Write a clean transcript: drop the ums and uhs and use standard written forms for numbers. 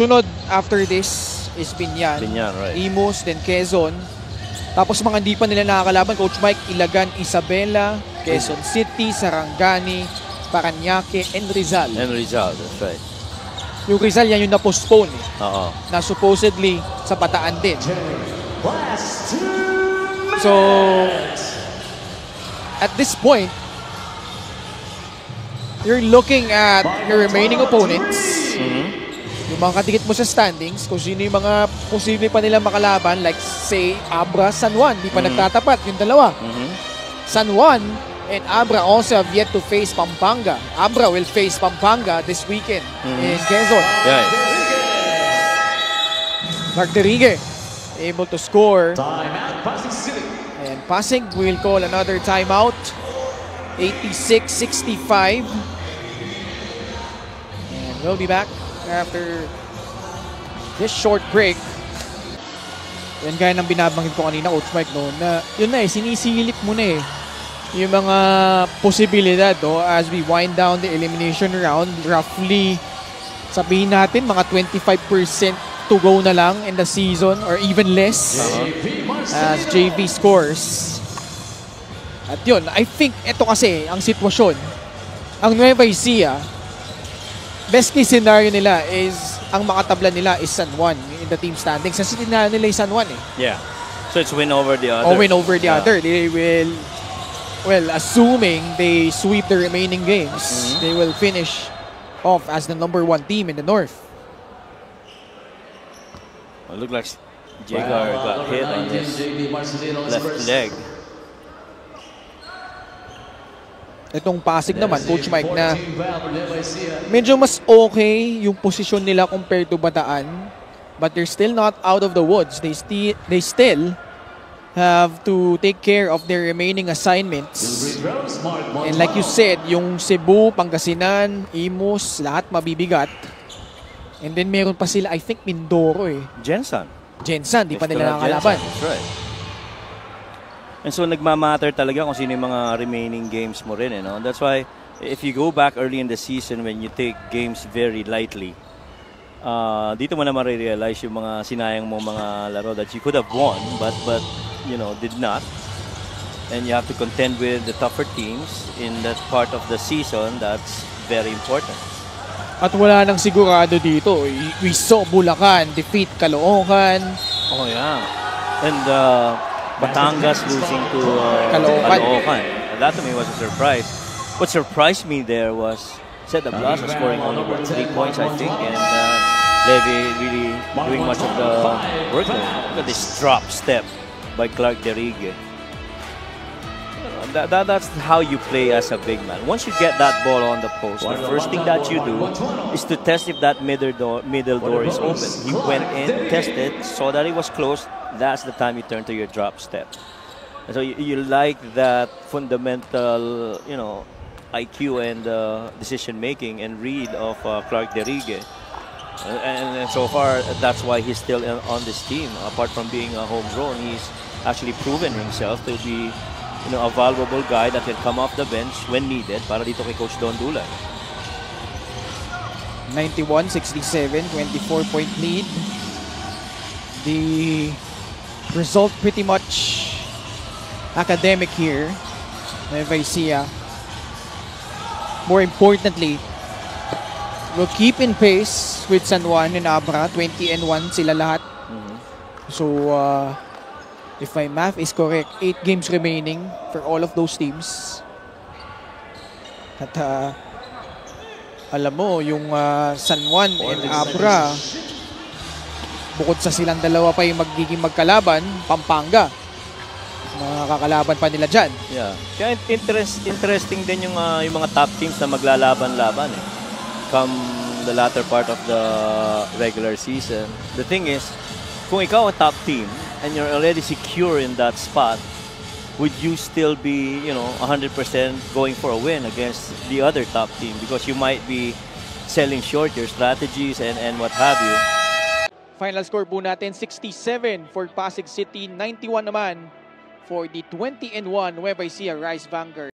sunod after this is Binyan. Binyan, right. Imus, then Quezon. Tapos mga hindi pa nila nakakalaban, Coach Mike, Ilagan, Isabela, Quezon City, Sarangani, Parañaque, and Rizal. And Rizal, that's right. Yung Rizal, yan yung na-postpone. Oo. Na supposedly sa Bataan din. So, at this point, you're looking at your remaining opponents. Yung mga kadikit mo sa standings, kung sino yung mga posible pa nila makalaban, like say, Abra, San Juan. Di pa nagtatapat yung dalawa. San Juan and Abra also have yet to face Pampanga. Abra will face Pampanga this weekend in Quezon. Yeah. Mark Derigue able to score. And Pasig will call another timeout. 86-65. And we'll be back after this short break. Yan gaya ng binabanggit ko kanina, Coach Mike, no, na yun na sinisilip mo na yung mga posibilidad as we wind down the elimination round. Roughly, sabihin natin, mga 25% to go na lang in the season or even less as JV scores. At yun, I think ito kasi ang sitwasyon. Ang Nueva Ecija, best case scenario nila is ang makatabla nila is San Juan in the team standings. Kasi tinala nila yung San Juan Yeah. So it's win over the other. Or win over the other. They will, well, assuming they sweep the remaining games, they will finish off as the #1 team in the North. It looked like Jagar got hit on his left leg. Itong Pasig naman, Coach Mike, na medyo mas okay yung posisyon nila compared to Bataan, but they're still not out of the woods. They still have to take care of their remaining assignments. And like you said, yung Cebu, Pangasinan, Imus, lahat mabibigat. And then meron pa sila, I think, Mindoro Jensen, di pa nila nakakalaban. That's right. And so nagmamatter talaga kung sino yung mga remaining games mo rin, That's why if you go back early in the season when you take games very lightly, dito mo na ma-realize yung mga sinayang mo mga laro that you could have won but did not. And you have to contend with the tougher teams in that part of the season. That's very important. At wala nang sigurado dito. We saw Bulacan defeat Caloocan. Oh yeah. And Batangas losing to Caloocan. That to me was a surprise. What surprised me there was Cedar Blas scoring only 3 points, I think, and Levy really doing much of the work there. Look at this drop step by Clark Derigue. That's how you play as a big man. Once you get that ball on the post, the first thing that you do is to test if that middle door is open. He went in, tested, saw that it was closed. That's the time you turn to your drop step. And so you like that fundamental, IQ and decision making and read of Clark Derigue. And so far, that's why he's still on this team. Apart from being a homegrown, he's actually proven himself to be a valuable guy that can come off the bench when needed para dito kay Coach Don Dulay. 91-67, 24-point lead. The result pretty much academic here. Nueva Ecija. More importantly, will keep in pace with San Juan and Abra. 20-1 sila lahat. So, if my math is correct, 8 games remaining for all of those teams. At alam mo, yung San Juan and Abra, bukod sa silang dalawa pa yung magiging magkalaban, Pampanga. Makakalaban pa nila dyan. Yeah. Kaya interesting din yung mga top teams na maglalaban-laban come the latter part of the regular season. The thing is, kung ikaw ang top team and you're already secure in that spot, would you still be, 100% going for a win against the other top team? Because you might be selling short your strategies and what have you. Final score po natin, 67 for Pasig City, 91 naman for the 20-1 Nueva Ecija Rice Vanguard.